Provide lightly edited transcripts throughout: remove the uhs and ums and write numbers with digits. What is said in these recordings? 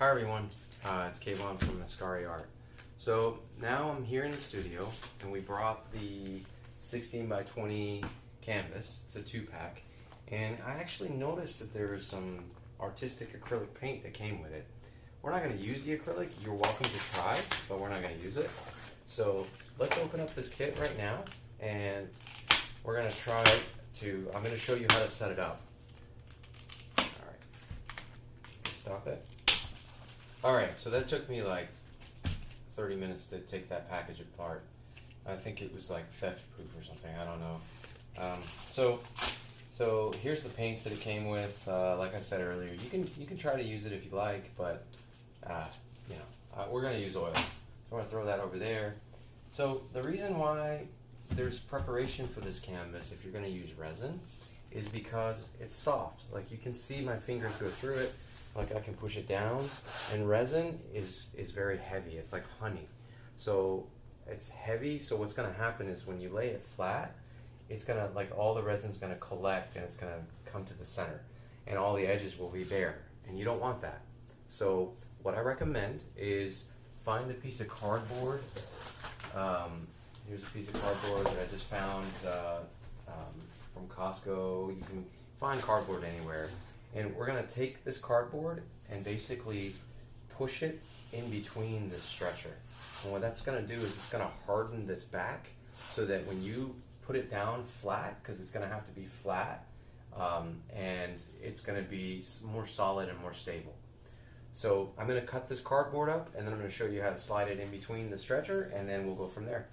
Hi everyone, it's Kayvon from Mascari Art. So now I'm here in the studio and we brought the 16 by 20 canvas. It's a 2-pack, and I actually noticed that there was some artistic acrylic paint that came with it. We're not going to use the acrylic. You're welcome to try, but we're not going to use it. So let's open up this kit right now and we're going to try to, I'm going to show you how to set it up. Alright, stop it. Alright, so that took me like 30 minutes to take that package apart. I think it was like theft proof or something, I don't know. So here's the paints that it came with. Like I said earlier, you can try to use it if you like, but we're going to use oil. So I'm going to throw that over there. So the reason why there's preparation for this canvas, if you're going to use resin, is because it's soft. Like you can see my fingers go through it. Like I can push it down, and resin is very heavy. It's like honey. So it's heavy, so what's going to happen is when you lay it flat, it's going to, like, all the resin's going to collect and it's going to come to the center, and all the edges will be bare, and you don't want that. So what I recommend is find a piece of cardboard. Here's a piece of cardboard that I just found from Costco. You can find cardboard anywhere. And we're going to take this cardboard and basically push it in between the stretcher. And what that's going to do is it's going to harden this back so that when you put it down flat, because it's going to have to be flat, and it's going to be more solid and more stable. So I'm going to cut this cardboard up, and then I'm going to show you how to slide it in between the stretcher, and then we'll go from there.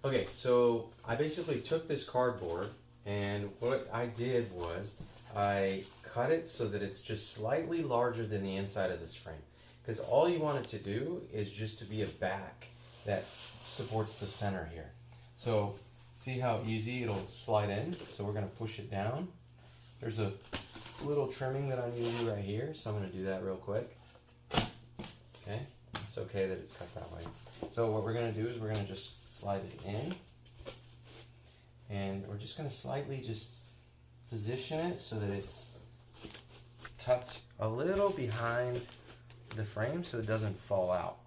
Okay, so I basically took this cardboard, and what I did was I cut it so that it's just slightly larger than the inside of this frame. Because all you want it to do is just to be a back that supports the center here. So see how easy it'll slide in? So we're going to push it down. There's a little trimming that I need to do right here, so I'm going to do that real quick. Okay, it's okay that it's cut that way. So what we're going to do is we're going to just slide it in, and we're just going to slightly just position it so that it's tucked a little behind the frame so it doesn't fall out,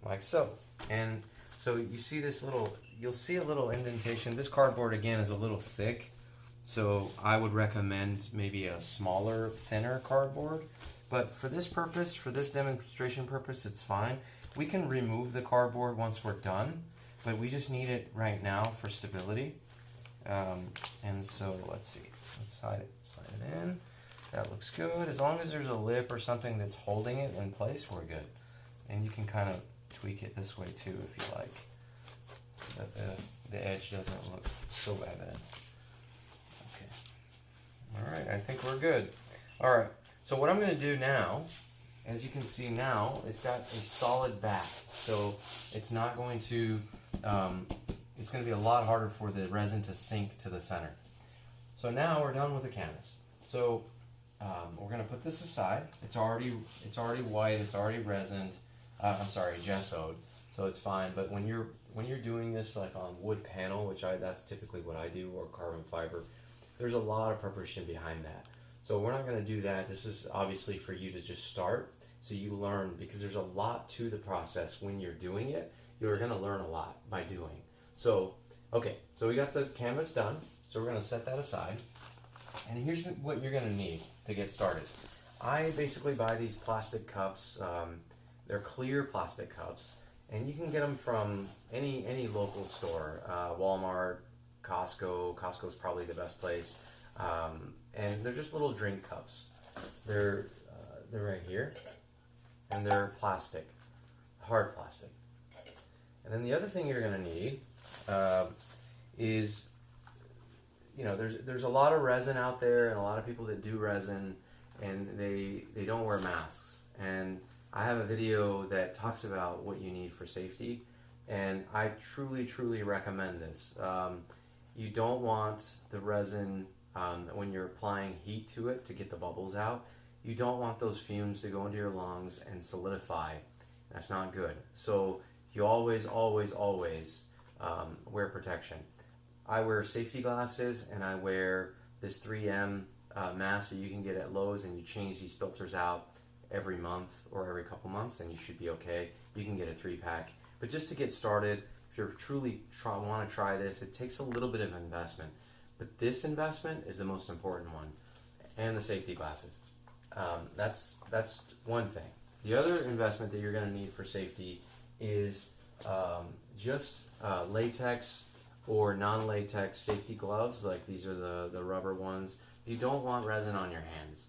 like so. And so you see this little, you'll see a little indentation. This cardboard again is a little thick, so I would recommend maybe a smaller, thinner cardboard. But for this purpose, for this demonstration purpose, it's fine. We can remove the cardboard once we're done, but we just need it right now for stability. And so let's see, let's slide it in. That looks good. As long as there's a lip or something that's holding it in place, we're good. And you can kind of tweak it this way too if you like, so that the edge doesn't look so evident. Okay. All right, I think we're good. All right, so what I'm going to do now, as you can see now, it's got a solid back, so it's not going to, it's going to be a lot harder for the resin to sink to the center. So now we're done with the canvas. So we're going to put this aside. It's already white. It's already resined. Gessoed. So it's fine. But when you're doing this like on wood panel, which that's typically what I do, or carbon fiber, there's a lot of preparation behind that. So we're not going to do that. This is obviously for you to just start, so you learn, because there's a lot to the process when you're doing it. You're going to learn a lot by doing. So, okay, so we got the canvas done. So we're going to set that aside. And here's what you're going to need to get started. I basically buy these plastic cups. They're clear plastic cups, and you can get them from any local store. Walmart, Costco. Costco's probably the best place. And they're just little drink cups. They're right here, and they're plastic, hard plastic. And then the other thing you're going to need is, there's a lot of resin out there, and a lot of people that do resin, and they don't wear masks. And I have a video that talks about what you need for safety, and I truly recommend this. You don't want the resin, when you're applying heat to it to get the bubbles out, you don't want those fumes to go into your lungs and solidify. That's not good. So you always, always, always wear protection. I wear safety glasses, and I wear this 3M mask that you can get at Lowe's, and you change these filters out every month or every couple months, and you should be okay. You can get a 3-pack. But just to get started, if you're truly want to try this, it takes a little bit of investment. But this investment is the most important one, and the safety glasses. That's one thing. The other investment that you're going to need for safety is just latex or non-latex safety gloves. Like these are the rubber ones. You don't want resin on your hands.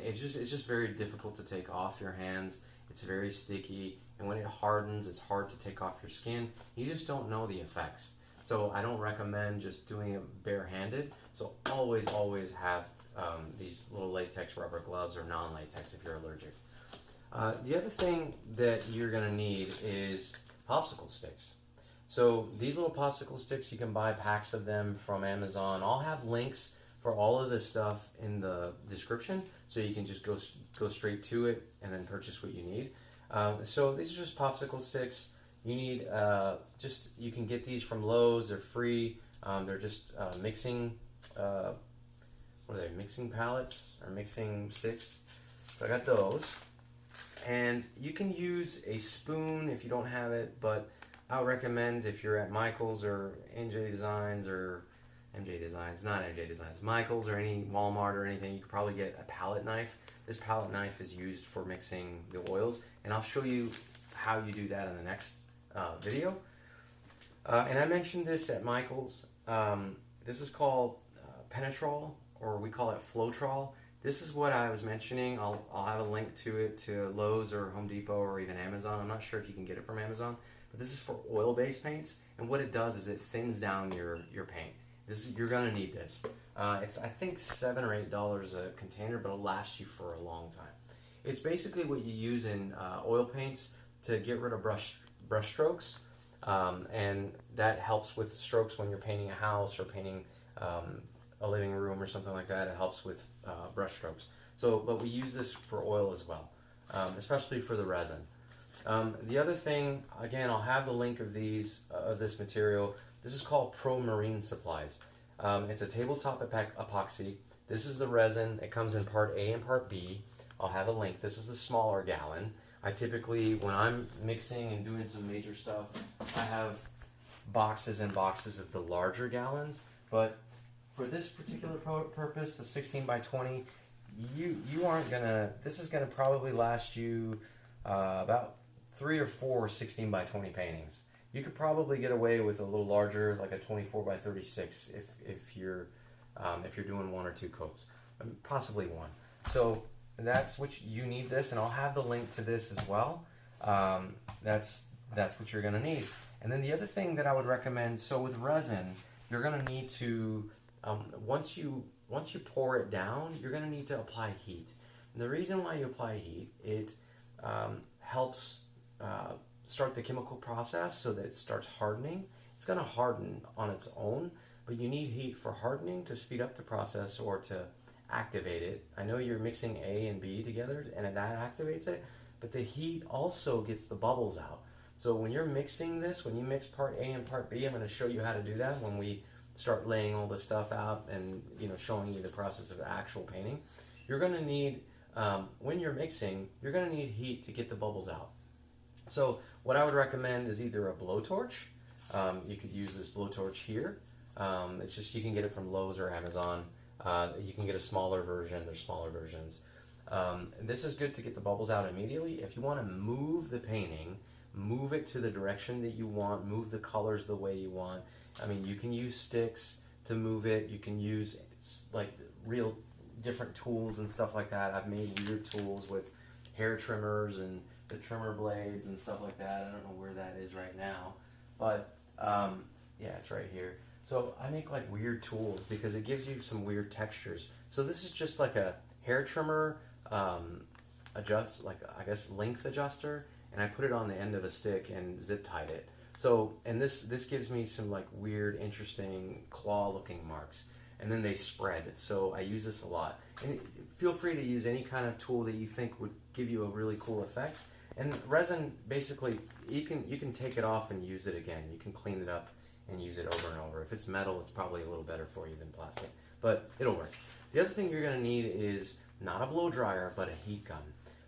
It's just very difficult to take off your hands. It's very sticky, and when it hardens, it's hard to take off your skin. You just don't know the effects. So I don't recommend just doing it barehanded. So always, always have these little latex rubber gloves or non-latex if you're allergic. The other thing that you're going to need is popsicle sticks. So these little popsicle sticks, you can buy packs of them from Amazon. I'll have links for all of this stuff in the description, so you can just go straight to it and then purchase what you need. So these are just popsicle sticks. You need you can get these from Lowe's. They're free. They're just mixing. What are they? Mixing pallets or mixing sticks. So I got those, and you can use a spoon if you don't have it. But I would recommend if you're at Michael's or MJ Designs, Michael's or any Walmart or anything, you could probably get a palette knife. This palette knife is used for mixing the oils, and I'll show you how you do that in the next video. And I mentioned this at Michael's. This is called Penetrol, or we call it Floetrol. This is what I was mentioning. I'll have a link to it to Lowe's or Home Depot or even Amazon. I'm not sure if you can get it from Amazon, but this is for oil-based paints, and what it does is it thins down your paint. You're gonna need this. It's I think $7 or $8 a container, but it'll last you for a long time. It's basically what you use in oil paints to get rid of brush strokes, and that helps with strokes when you're painting a house or painting a living room or something like that. It helps with brush strokes. But we use this for oil as well, especially for the resin. The other thing, again, I'll have the link of this material. This is called Pro Marine Supplies. It's a tabletop epoxy. This is the resin. It comes in part A and part B. I'll have a link. This is the smaller gallon. I typically, when I'm mixing and doing some major stuff, I have boxes and boxes of the larger gallons. But for this particular purpose, the 16 by 20, you aren't gonna. This is gonna probably last you about 3 or 4 16 by 20 paintings. You could probably get away with a little larger, like a 24 by 36, if you're doing 1 or 2 coats, possibly 1. So that's what you need this, and I'll have the link to this as well. That's what you're gonna need. And then the other thing that I would recommend, so with resin, you're gonna need to once you pour it down, you're gonna need to apply heat. And the reason why you apply heat, it helps start the chemical process so that it starts hardening. It's going to harden on its own, but you need heat for hardening to speed up the process or to activate it. I know you're mixing A and B together and that activates it, but the heat also gets the bubbles out. So when you're mixing this, when you mix part A and part B, I'm going to show you how to do that when we start laying all this stuff out and showing you the process of actual painting. You're going to need, when you're mixing, you're going to need heat to get the bubbles out. So what I would recommend is either a blowtorch. You could use this blowtorch here. It's just, you can get it from Lowe's or Amazon. You can get a smaller version. There's smaller versions. This is good to get the bubbles out immediately. If you want to move the painting, move it to the direction that you want, move the colors the way you want. I mean, you can use sticks to move it. You can use like real different tools and stuff like that. I've made weird tools with hair trimmers and the trimmer blades and stuff like that. I don't know where that is right now, but yeah, it's right here. So I make like weird tools because it gives you some weird textures. So this is just like a hair trimmer length adjuster, and I put it on the end of a stick and zip tied it. So, and this gives me some like weird, interesting claw looking marks, and then they spread. So I use this a lot. And feel free to use any kind of tool that you think would give you a really cool effect. And resin, basically, you can take it off and use it again. You can clean it up and use it over and over. If it's metal, it's probably a little better for you than plastic, but it'll work. The other thing you're going to need is not a blow dryer, but a heat gun.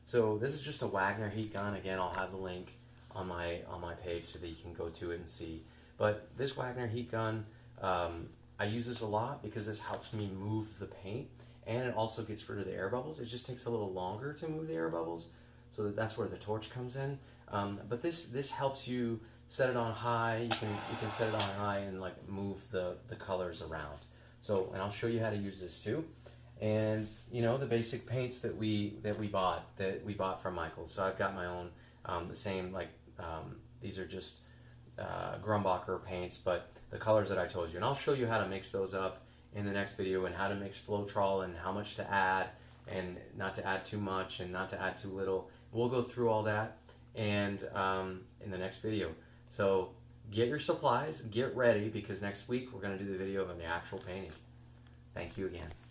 So this is just a Wagner heat gun. Again, I'll have the link on my page so that you can go to it and see. But this Wagner heat gun, I use this a lot because this helps me move the paint, and it also gets rid of the air bubbles. It just takes a little longer to move the air bubbles, so that's where the torch comes in. But this helps you set it on high. You can set it on high and like move the colors around. So, and I'll show you how to use this too. And you know, the basic paints that we bought from Michael's. So I've got my own, the same, like these are just Grumbacher paints, but the colors that I told you. And I'll show you how to mix those up in the next video, and how to mix Floetrol and how much to add, and not to add too much and not to add too little. We'll go through all that and in the next video. So get your supplies, get ready, because next week we're going to do the video of the actual painting. Thank you again.